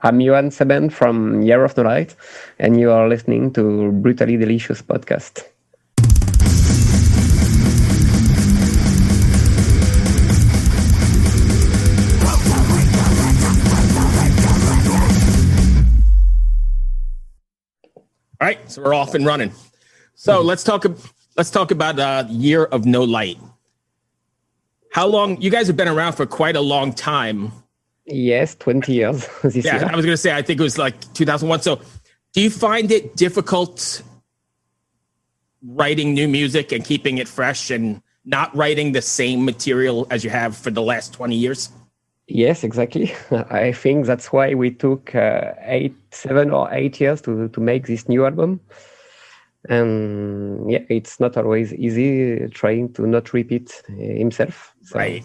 I'm Johan Sébenne from Year of No Light, and you are listening to Brutally Delicious podcast. All right, so we're off and running. So let's talk about Year of No Light. How long? You guys have been around for quite a long time. Yes, 20 years this year. I was going to say, I think it was like 2001. So do you find it difficult writing new music and keeping it fresh and not writing the same material as you have for the last 20 years? Yes, exactly. I think that's why we took 7 or 8 years to make this new album. And yeah, it's not always easy trying to not repeat himself. So, right.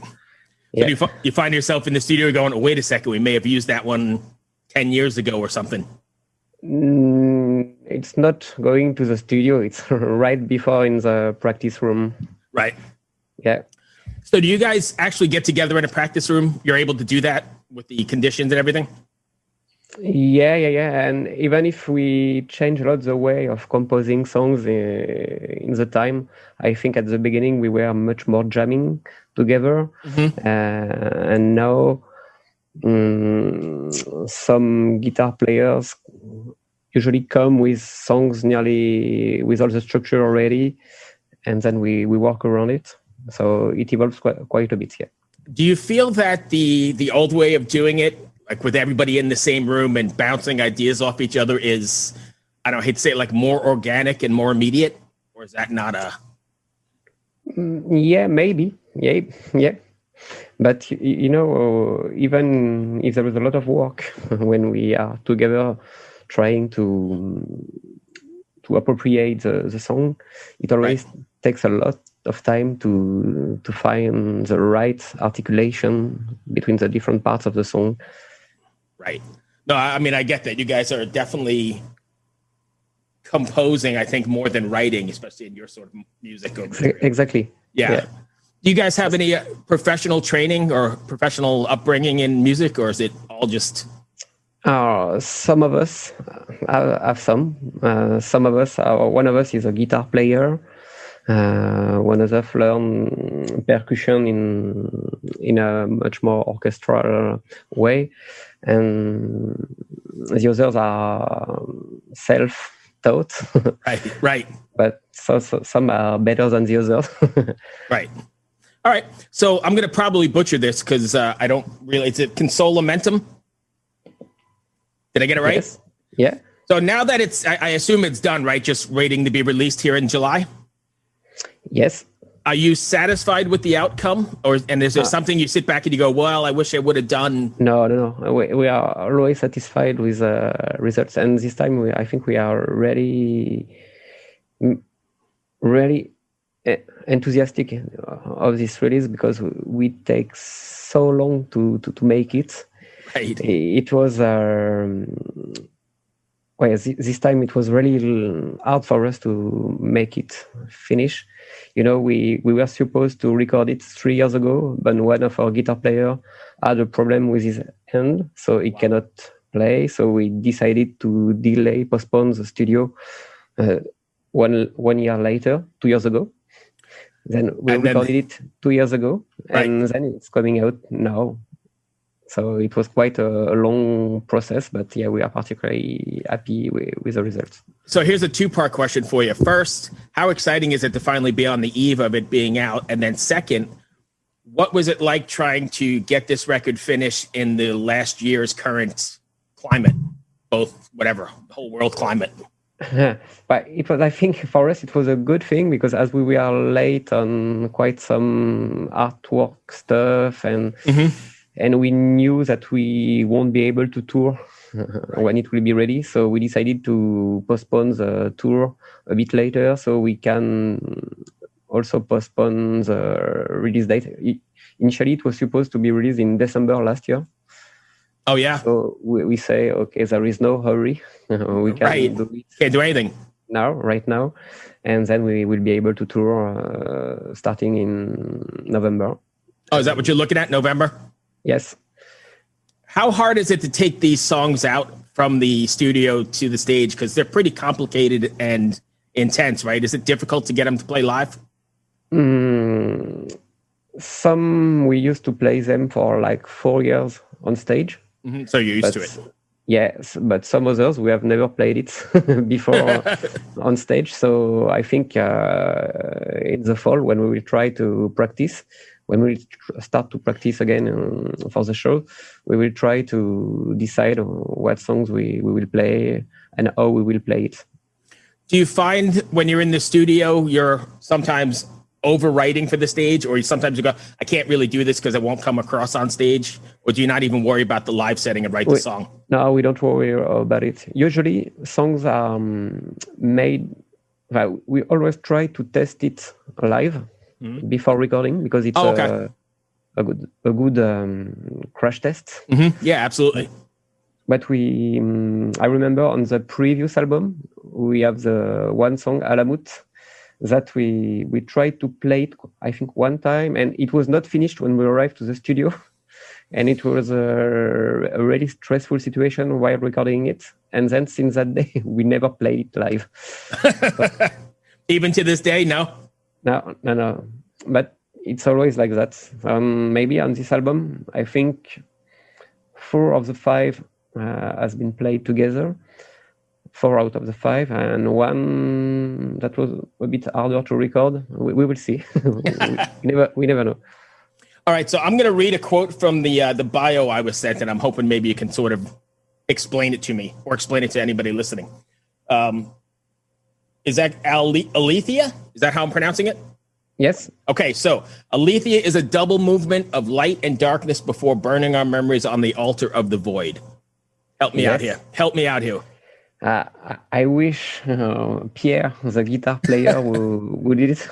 Yeah. So you find yourself in the studio going, oh, wait a second, we may have used that one 10 years ago or something. It's not going to the studio. It's right before in the practice room. Right. Yeah. So do you guys actually get together in a practice room? You're able to do that with the conditions and everything? Yeah. And even if we change a lot the way of composing songs in the time, I think at the beginning we were much more jamming together. Mm-hmm. And now some guitar players usually come with songs nearly with all the structure already, and then we work around it. So it evolves quite a bit, yeah. Do you feel that the old way of doing it, like with everybody in the same room and bouncing ideas off each other, is, I don't hate to say it, like more organic and more immediate? Or is that not a... Yeah, maybe. Yeah. But, even if there is a lot of work when we are together trying to appropriate the song, it always takes a lot of time to find the right articulation between the different parts of the song. Right. No, I mean, I get that. You guys are definitely composing, I think, more than writing, especially in your sort of music. Exactly. Yeah. Do you guys have any professional training or professional upbringing in music, or is it all just... Some of us have some. Some of us, one of us is a guitar player. One of us learn percussion in a much more orchestral way, and the others are self-taught. Right. But so some are better than the others. Right. All right. So I'm going to probably butcher this because I don't really. Is it Consolamentum? Did I get it right? Yes. Yeah. So now that it's, I assume it's done, right? Just waiting to be released here in July? Yes. Are you satisfied with the outcome? And is there something you sit back and you go, well, I wish I would have done? No. We are always satisfied with results. And this time, I think we are really enthusiastic of this release because we take so long to make it. Right. It was this time it was really hard for us to make it finish. We were supposed to record it 3 years ago, but one of our guitar players had a problem with his hand, so he cannot play. So we decided to postpone the studio 1 year later, 2 years ago. Then we recorded it 2 years ago, and then it's coming out now. So it was quite a long process, but yeah, we are particularly happy with the results. So here's a two-part question for you. First, how exciting is it to finally be on the eve of it being out? And then second, what was it like trying to get this record finished in the last year's current climate, the whole world climate? But it was, I think for us, it was a good thing because as we were late on quite some artwork stuff and we knew that we won't be able to tour when it will be ready. So we decided to postpone the tour a bit later so we can also postpone the release date. Initially, it was supposed to be released in December last year. Oh, yeah. So we say, okay, there is no hurry. We can do it. Can't do anything. Right now. And then we will be able to tour starting in November. Oh, is that what you're looking at, November? Yes. How hard is it to take these songs out from the studio to the stage? Because they're pretty complicated and intense, right? Is it difficult to get them to play live? Some we used to play them for like 4 years on stage. Mm-hmm. So you're used to it. Yes, but some others we have never played it before on stage. So I think in the fall when we will try to practice, when we start to practice again for the show, we will try to decide what songs we will play and how we will play it. Do you find when you're in the studio, you're sometimes overwriting for the stage, or sometimes you go, I can't really do this because it won't come across on stage? Or do you not even worry about the live setting and write the song? No, we don't worry about it. Usually songs are made, well, we always try to test it live before recording because it's a good crash test. Mm-hmm. Yeah, absolutely. But I remember on the previous album, we have the one song, Alamut, that we tried to play it, I think, one time, and it was not finished when we arrived to the studio. And it was a really stressful situation while recording it. And then since that day, we never played it live. Even to this day, no? No. But it's always like that. Maybe on this album, I think 4 of the 5 has been played together. 4 out of the 5, and one that was a bit harder to record. We will see. we never know. All right, so I'm going to read a quote from the bio I was sent, and I'm hoping maybe you can sort of explain it to me or explain it to anybody listening. Is that Aletheia? Is that how I'm pronouncing it? Yes. Okay, so Aletheia is a double movement of light and darkness before burning our memories on the altar of the void. Help me out here. Help me out here. I wish Pierre, the guitar player who did it,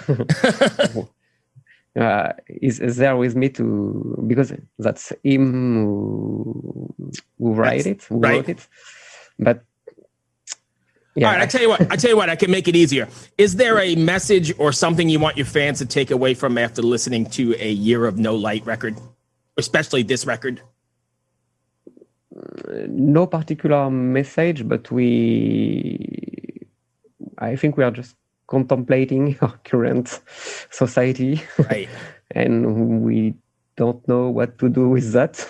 is there with me because that's him who wrote it. But yeah. All right, I tell you what, I can make it easier. Is there a message or something you want your fans to take away from after listening to a Year of No Light record, especially this record? No particular message, but I think we are just contemplating our current society, right? And we don't know what to do with that,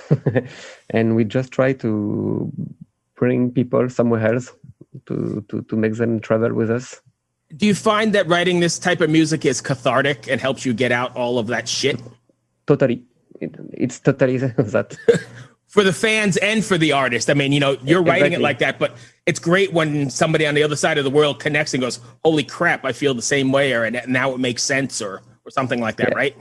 and we just try to bring people somewhere else to make them travel with us. Do you find that writing this type of music is cathartic and helps you get out all of that shit? Totally, it's totally that. For the fans and for the artist. I mean, you're writing it like that, but it's great when somebody on the other side of the world connects and goes, holy crap, I feel the same way, or now it makes sense, or something like that, right?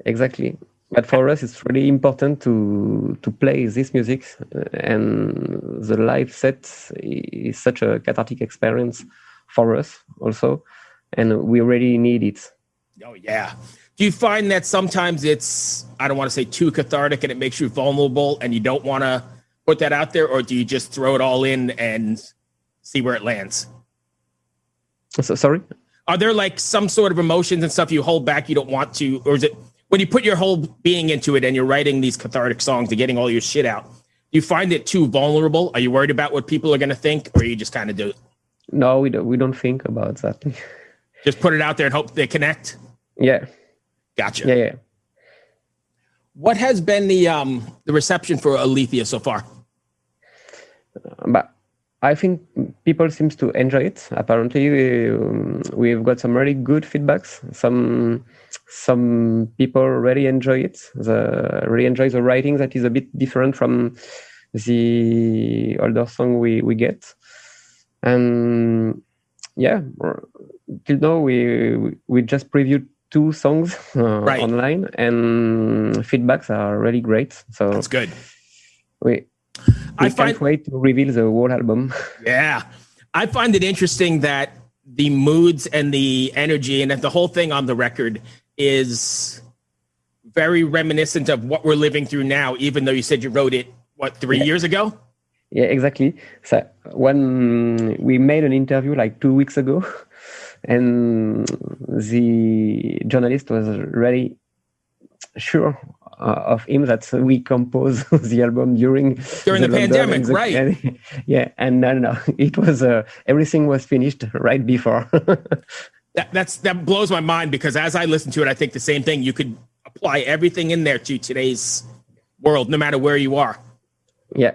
Exactly. But for us, it's really important to play this music, and the live set is such a cathartic experience for us also, and we really need it. Oh, yeah. Do you find that sometimes it's, I don't want to say too cathartic and it makes you vulnerable and you don't want to put that out there, or do you just throw it all in and see where it lands? So, sorry? Are there like some sort of emotions and stuff you hold back, you don't want to, or is it when you put your whole being into it and you're writing these cathartic songs and getting all your shit out, do you find it too vulnerable? Are you worried about what people are going to think, or you just kind of do it? No, we don't think about that. Just put it out there and hope they connect? Yeah. Gotcha. Yeah. What has been the reception for Aletheia so far? But I think people seem to enjoy it. Apparently, we've got some really good feedbacks. Some people really enjoy it. Really enjoy the writing that is a bit different from the older song we get. And yeah, till now we just previewed 2 songs online, and feedbacks are really great. So that's good. We can't wait to reveal the whole album. Yeah. I find it interesting that the moods and the energy and that the whole thing on the record is very reminiscent of what we're living through now, even though you said you wrote it, 3 years ago? Yeah, exactly. So when we made an interview like 2 weeks ago, and the journalist was really sure of him that we composed the album during the pandemic, right? No, it was everything was finished right before. That blows my mind, because as I listen to it, I think the same thing. You could apply everything in there to today's world, no matter where you are. Yeah.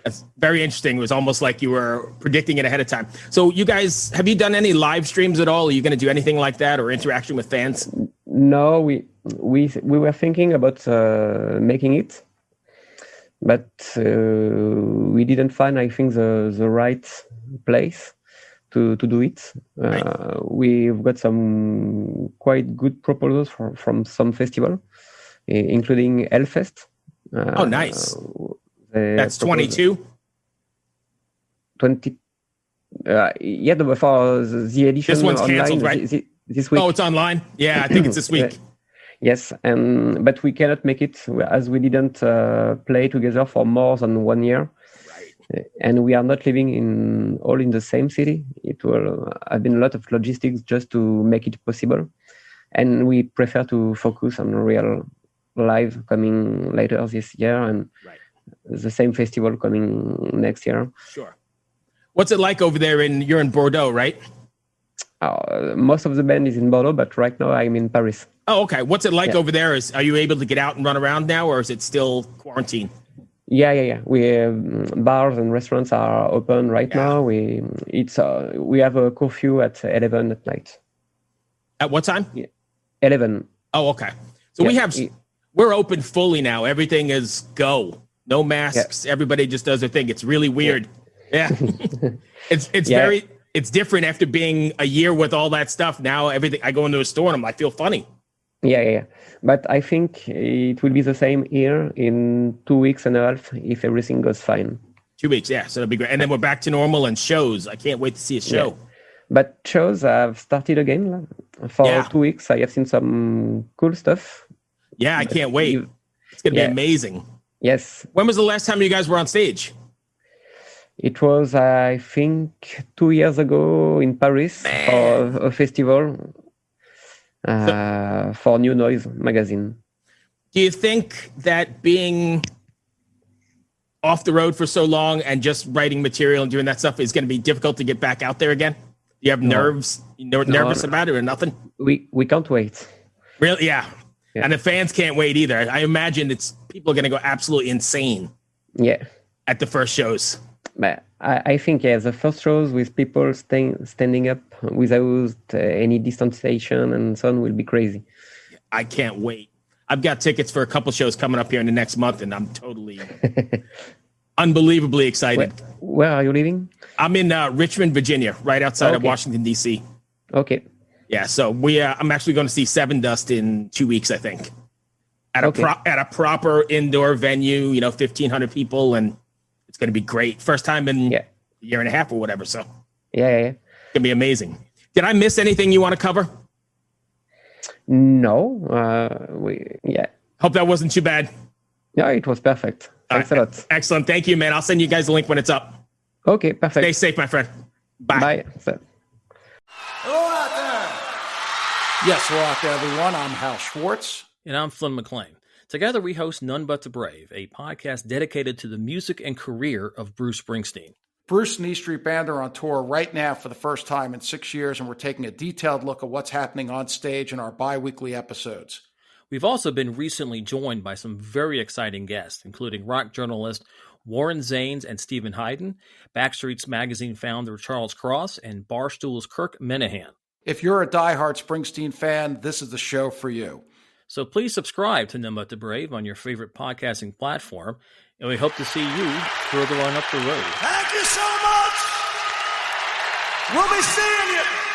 That's very interesting. It was almost like you were predicting it ahead of time. So you guys, have you done any live streams at all? Are you going to do anything like that, or interaction with fans? No, we were thinking about making it, but we didn't find, I think, the right place to do it. Right. We've got some quite good proposals from some festival, including Hellfest. Oh, nice. That's 22? 20. Yeah, for the edition. This one's online, canceled, right? This week. Oh, it's online? Yeah, I think it's this week. Yes, but we cannot make it as we didn't play together for more than 1 year. Right. And we are not living all in the same city. It will have been a lot of logistics just to make it possible. And we prefer to focus on real live coming later this year, and the same festival coming next year. Sure. What's it like over there? You're in Bordeaux, right? Most of the band is in Bordeaux, but right now I'm in Paris. Oh, okay. What's it like over there? Are you able to get out and run around now, or is it still quarantine? Yeah. We have bars and restaurants are open right now. We have a curfew at 11 at night. At what time? 11. Oh, okay. So we're open fully now. Everything is go. No masks. Yeah. Everybody just does their thing. It's really weird. Yeah. It's different after being a year with all that stuff. Now everything, I go into a store and I feel funny. Yeah. But I think it will be the same here in 2 weeks and a half if everything goes fine. 2 weeks, yeah. So that'll be great. And then we're back to normal, and shows. I can't wait to see a show. Yeah. But shows have started again for 2 weeks. I have seen some cool stuff. Yeah, I can't wait. It's going to be amazing. Yes. When was the last time you guys were on stage? It was, I think, 2 years ago in Paris for a festival for New Noise magazine. Do you think that being off the road for so long and just writing material and doing that stuff is going to be difficult to get back out there again? Do you have nerves? Nervous about it or nothing? We can't wait. Really? Yeah. And the fans can't wait either. I imagine people are going to go absolutely insane. Yeah. At the first shows. But I think, the first shows with people standing up without any distanciation and so on will be crazy. I can't wait. I've got tickets for a couple shows coming up here in the next month, and I'm totally unbelievably excited. Where are you living? I'm in Richmond, Virginia, right outside of Washington, D.C. Okay. Yeah, so I'm actually going to see Seven Dust in 2 weeks, I think, at a proper indoor venue, 1,500 people, and it's going to be great. First time in a year and a half or whatever. So yeah. It's going to be amazing. Did I miss anything you want to cover? No. Hope that wasn't too bad. Yeah, it was perfect. Thanks a lot. Excellent. Thank you, man. I'll send you guys a link when it's up. Okay, perfect. Stay safe, my friend. Bye. Hello out there. Yes, hello out there, everyone. I'm Hal Schwartz. And I'm Flynn McLean. Together, we host None But the Brave, a podcast dedicated to the music and career of Bruce Springsteen. Bruce and E Street Band are on tour right now for the first time in 6 years, and we're taking a detailed look at what's happening on stage in our bi-weekly episodes. We've also been recently joined by some very exciting guests, including rock journalist Warren Zanes and Stephen Hayden, Backstreet's Magazine founder Charles Cross, and Barstool's Kirk Minahan. If you're a diehard Springsteen fan, this is the show for you. So please subscribe to None But the Brave on your favorite podcasting platform, and we hope to see you further on up the road. Thank you so much. We'll be seeing you.